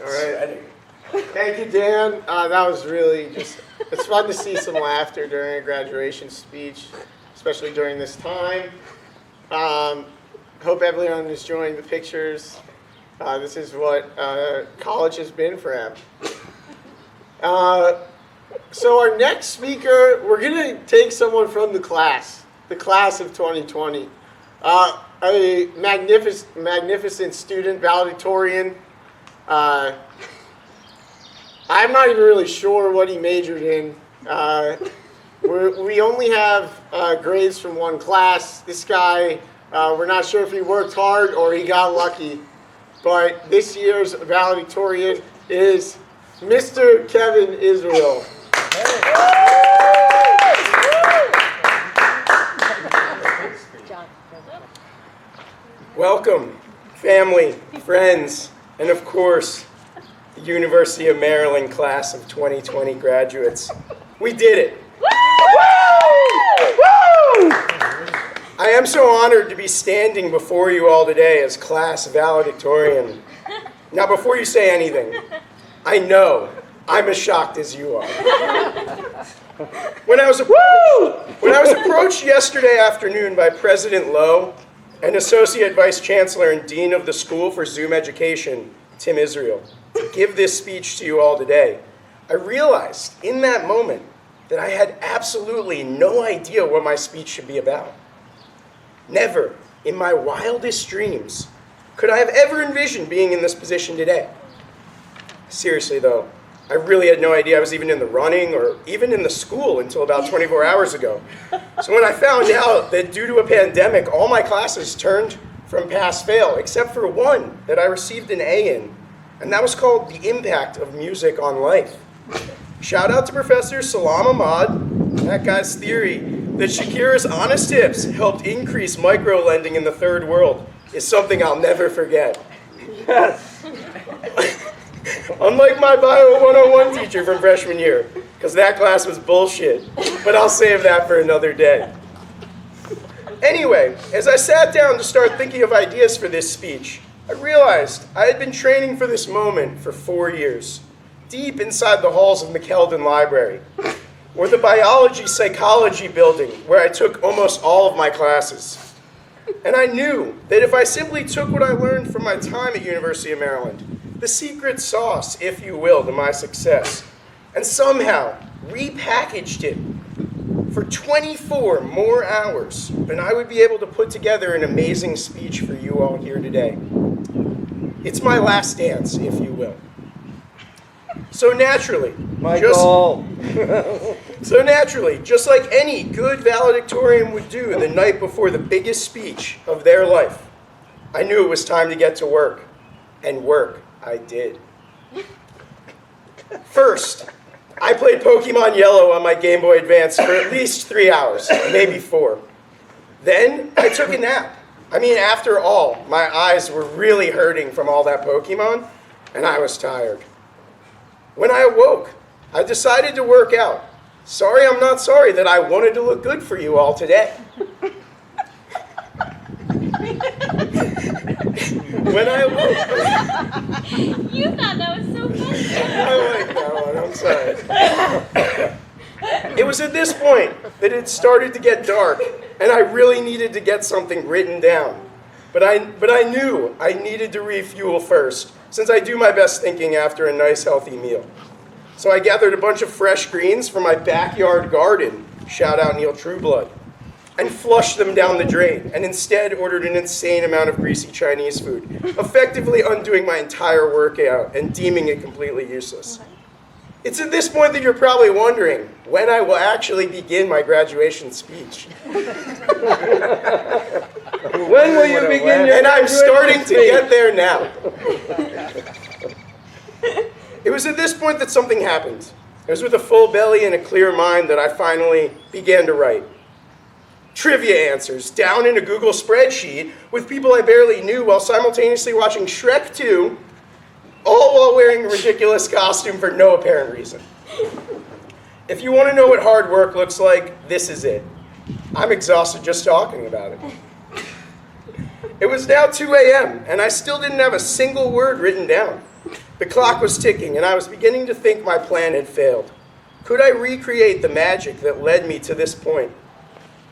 All right. Thank you, Dan. That was really it's fun to see some laughter during a graduation speech, especially during this time. Hope everyone is enjoying the pictures. This is what college has been for him. So our next speaker, we're going to take someone from the class of 2020. A magnificent student, valedictorian. I'm not even really sure what he majored in. We only have grades from one class. This guy, we're not sure if he worked hard or he got lucky. But this year's valedictorian is Mr. Kevin Israel. Welcome, family, friends, and of course, the University of Maryland class of 2020 graduates. We did it. I am so honored to be standing before you all today as class valedictorian. Now, before you say anything, I know I'm as shocked as you are. When I was approached yesterday afternoon by President Lowe and Associate Vice Chancellor and Dean of the School for Zoom Education, Tim Israel, to give this speech to you all today, I realized in that moment that I had absolutely no idea what my speech should be about. Never, in my wildest dreams, could I have ever envisioned being in this position today. Seriously though, I really had no idea I was even in the running or even in the school until about 24 hours ago. So when I found out that due to a pandemic, all my classes turned from pass-fail, except for one that I received an A in, and that was called The Impact of Music on Life. Shout out to Professor Salam Ahmad. That guy's theory that Shakira's honest tips helped increase micro-lending in the third world is something I'll never forget. Yes. Unlike my Bio 101 teacher from freshman year, because that class was bullshit, but I'll save that for another day. Anyway, as I sat down to start thinking of ideas for this speech, I realized I had been training for this moment for 4 years, deep inside the halls of McKeldin Library, or the biology psychology building where I took almost all of my classes. And I knew that if I simply took what I learned from my time at University of Maryland, the secret sauce, if you will, to my success, and somehow repackaged it for 24 more hours, then I would be able to put together an amazing speech for you all here today. It's my last dance, if you will. So naturally, just like any good valedictorian would do the night before the biggest speech of their life, I knew it was time to get to work, and work I did. First, I played Pokemon Yellow on my Game Boy Advance for at least 3 hours, maybe 4. Then I took a nap. I mean, after all, my eyes were really hurting from all that Pokemon, and I was tired. When I awoke, I decided to work out. Sorry, I'm not sorry that I wanted to look good for you all today. When I awoke... You thought that was so funny. I like that one, I'm sorry. It was at this point that it started to get dark, and I really needed to get something written down. But I knew I needed to refuel first, since I do my best thinking after a nice healthy meal. So I gathered a bunch of fresh greens from my backyard garden, shout out Neil Trueblood, and flushed them down the drain, and instead ordered an insane amount of greasy Chinese food, effectively undoing my entire workout and deeming it completely useless. It's at this point that you're probably wondering when I will actually begin my graduation speech. When will you begin your And I'm starting to get there now. It was at this point that something happened. It was with a full belly and a clear mind that I finally began to write. Trivia answers down in a Google spreadsheet with people I barely knew while simultaneously watching Shrek 2, all while wearing a ridiculous costume for no apparent reason. If you want to know what hard work looks like, this is it. I'm exhausted just talking about it. It was now 2 a.m., and I still didn't have a single word written down. The clock was ticking, and I was beginning to think my plan had failed. Could I recreate the magic that led me to this point?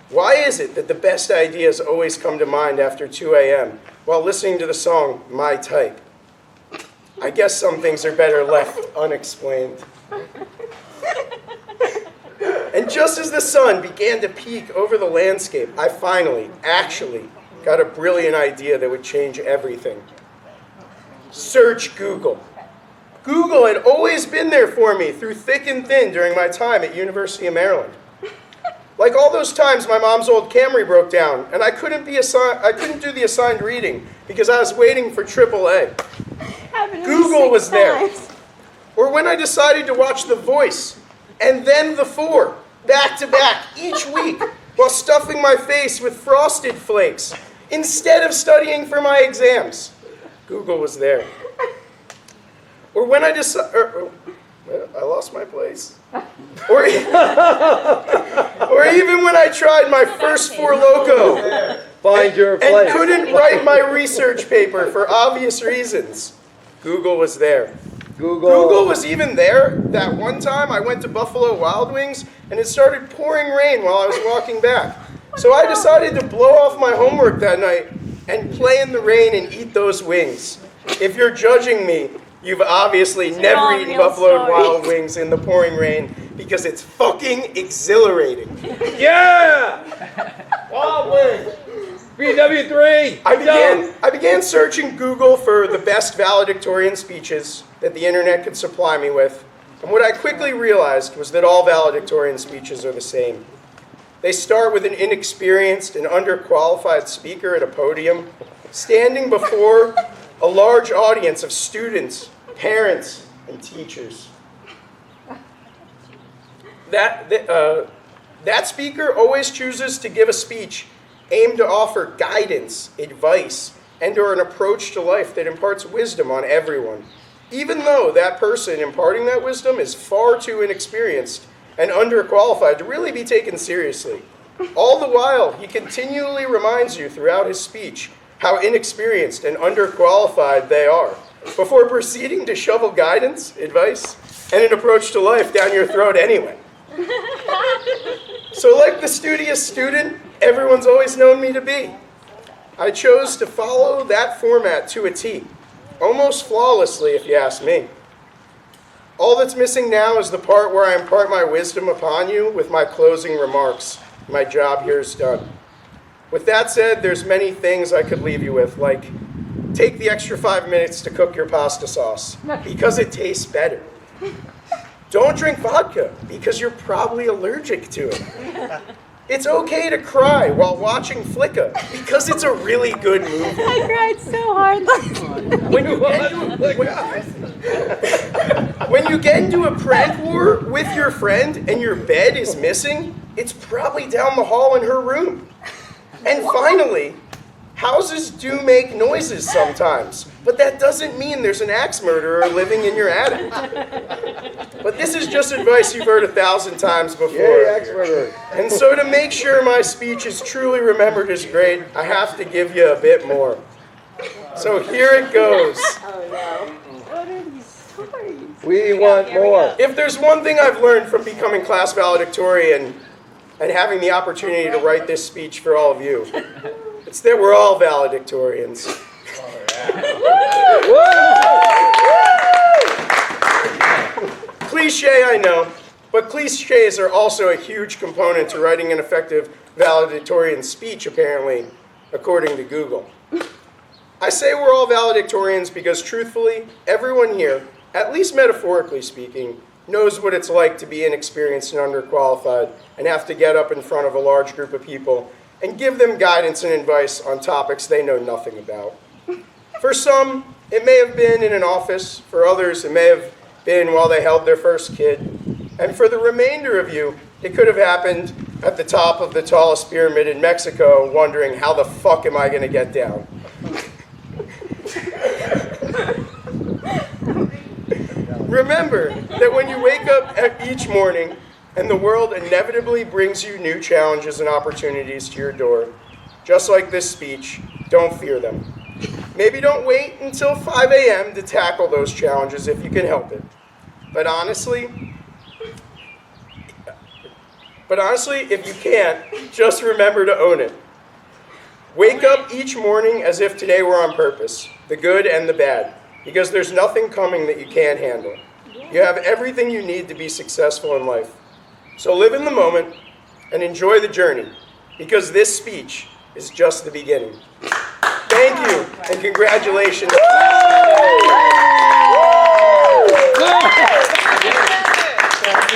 Why is it that the best ideas always come to mind after 2 a.m. while listening to the song My Type? I guess some things are better left unexplained. And just as the sun began to peek over the landscape, I finally, actually, got a brilliant idea that would change everything. Search Google. Google had always been there for me through thick and thin during my time at University of Maryland. Like all those times my mom's old Camry broke down and I couldn't do the assigned reading because I was waiting for AAA. Google was there. Or when I decided to watch The Voice and then The Four back to back each week while stuffing my face with Frosted Flakes instead of studying for my exams. Google was there. Or when I I lost my place. Or even when I tried my first Four Loko Find your and place. couldn't write my research paper for obvious reasons. Google was there. Google was even there that one time I went to Buffalo Wild Wings and it started pouring rain while I was walking back. So I decided to blow off my homework that night and play in the rain and eat those wings. If you're judging me, you've obviously never eaten Buffalo Wild Wings in the pouring rain because it's fucking exhilarating. Yeah! Wild Wings! BW3! I began searching Google for the best valedictorian speeches that the internet could supply me with, and what I quickly realized was that all valedictorian speeches are the same. They start with an inexperienced and underqualified speaker at a podium, standing before a large audience of students, parents, and teachers. That speaker always chooses to give a speech aimed to offer guidance, advice, and/or an approach to life that imparts wisdom on everyone, even though that person imparting that wisdom is far too inexperienced and underqualified to really be taken seriously. All the while, he continually reminds you throughout his speech how inexperienced and underqualified they are, before proceeding to shovel guidance, advice, and an approach to life down your throat anyway. So like the studious student everyone's always known me to be, I chose to follow that format to a T, almost flawlessly if you ask me. All that's missing now is the part where I impart my wisdom upon you with my closing remarks. My job here is done. With that said, there's many things I could leave you with, like take the extra 5 minutes to cook your pasta sauce because it tastes better. Don't drink vodka because you're probably allergic to it. It's okay to cry while watching Flicka because it's a really good movie. I cried so hard. When you get into a prank war with your friend and your bed is missing, it's probably down the hall in her room. And finally, houses do make noises sometimes, but that doesn't mean there's an axe murderer living in your attic. But this is just advice you've heard 1,000 times before. Yeah, axe murderer. And so to make sure my speech is truly remembered as great, I have to give you a bit more. So here it goes. We want more. If there's one thing I've learned from becoming class valedictorian and having the opportunity to write this speech for all of you, it's that we're all valedictorians. Cliche, I know, but cliches are also a huge component to writing an effective valedictorian speech, apparently, according to Google. I say we're all valedictorians because, truthfully, everyone here, at least metaphorically speaking, knows what it's like to be inexperienced and underqualified and have to get up in front of a large group of people and give them guidance and advice on topics they know nothing about. For some, it may have been in an office. For others, it may have been while they held their first kid. And for the remainder of you, it could have happened at the top of the tallest pyramid in Mexico, wondering, how the fuck am I going to get down? Remember that when you wake up each morning and the world inevitably brings you new challenges and opportunities to your door, just like this speech, don't fear them. Maybe don't wait until 5 a.m. to tackle those challenges if you can help it. But honestly, if you can't, just remember to own it. Wake up each morning as if today were on purpose, the good and the bad, because there's nothing coming that you can't handle. You have everything you need to be successful in life. So live in the moment and enjoy the journey, because this speech is just the beginning. Thank you, and congratulations.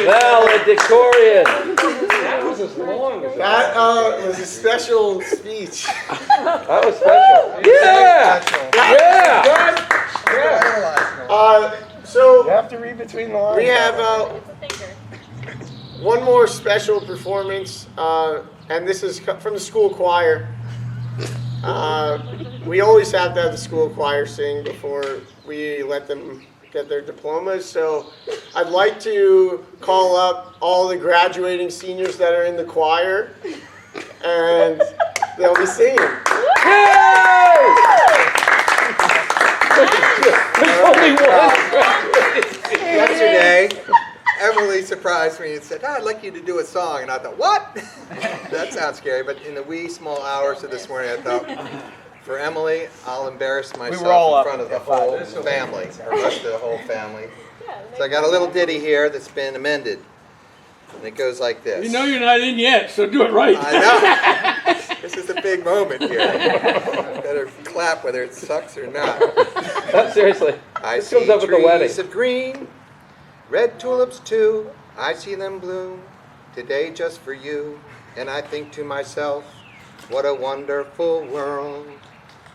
Valedictorian. That was as long as That was a special speech. That was special. Yeah! Yeah! So You have to read between the lines. we have one more special performance, and this is from the school choir. We always have to have the school choir sing before we let them get their diplomas. So I'd like to call up all the graduating seniors that are in the choir, and they'll be singing. There's only one. Yesterday, Emily surprised me and said, I'd like you to do a song. And I thought, what? That sounds scary. But in the wee small hours of this morning, I thought, for Emily, I'll embarrass myself in front of the whole family, or most of the whole family. So I got a little ditty here that's been amended. And it goes like this. You know you're not in yet, so do it right. I know. This is a big moment here. Better clap whether it sucks or not. Seriously. I This see comes up at the wedding. trees of green, red tulips too. I see them bloom today just for you. And I think to myself, what a wonderful world.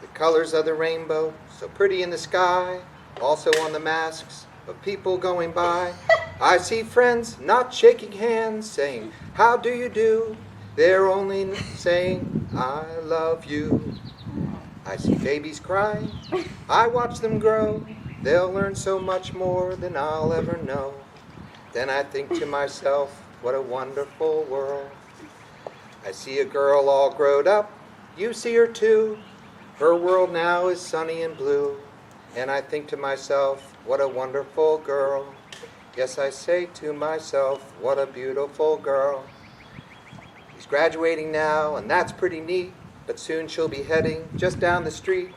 The colors of the rainbow, so pretty in the sky. Also on the masks of people going by. I see friends not shaking hands, saying, how do you do? They're only saying, I love you. I see babies crying. I watch them grow. They'll learn so much more than I'll ever know. Then I think to myself, what a wonderful world. I see a girl all grown up. You see her too. Her world now is sunny and blue. And I think to myself, what a wonderful girl. Yes, I say to myself, what a beautiful girl. She's graduating now, and that's pretty neat. But soon she'll be heading just down the street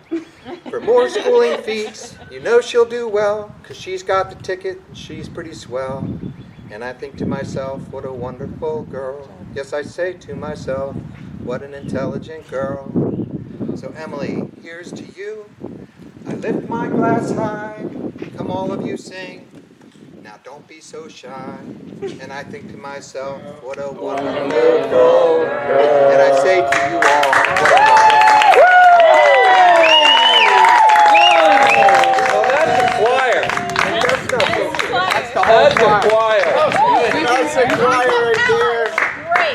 for more schooling feats. You know she'll do well, 'cause she's got the ticket and she's pretty swell. And I think to myself, what a wonderful girl. Yes, I say to myself, what an intelligent girl. So Emily, here's to you. I lift my glass high. Come all of you sing. Now don't be so shy. And I think to myself, what a wonderful girl. And I say to you all, what a Well, that's the choir. wonderful. That's the choir. That's a choir right there.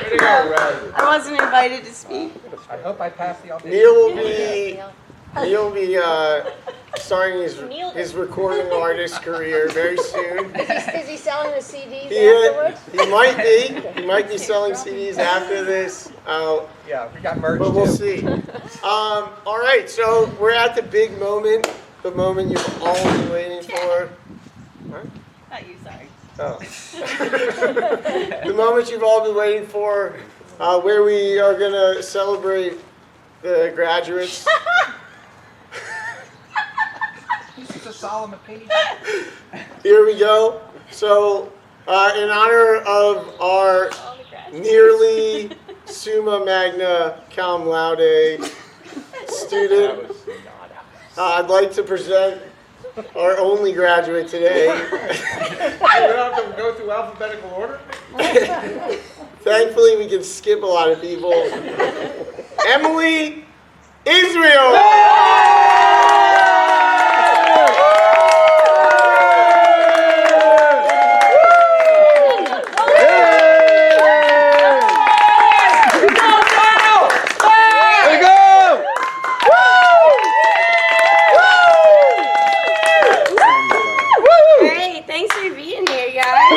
Great. I wasn't invited to speak. I hope I pass the audition. Neil will be starting his recording artist career very soon. Is he selling the CDs afterwards? He might be selling CDs after this. Yeah, we got merch But we'll too. see. All right, so we're at the big moment, the moment you've all been waiting for. Not you, sorry. Oh. The moment you've all been waiting for, where we are going to celebrate the graduates. This is a solemn occasion. Here we go. So, in honor of our nearly summa magna cum laude student, I'd like to present our only graduate today. We don't have to go through alphabetical order? Thankfully, we can skip a lot of people. Emily Israel! Great, thanks for being here, guys.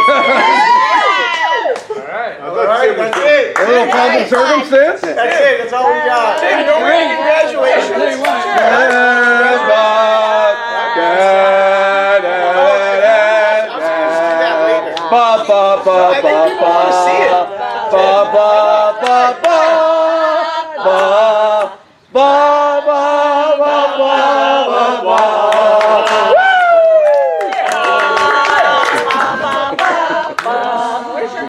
All right, that's it. little pomp and circumstance? That's it. That's all we got. Tim, don't worry. Congratulations. Tell you what. Ba ba ba I think people want to see it. ba ba ba ba ba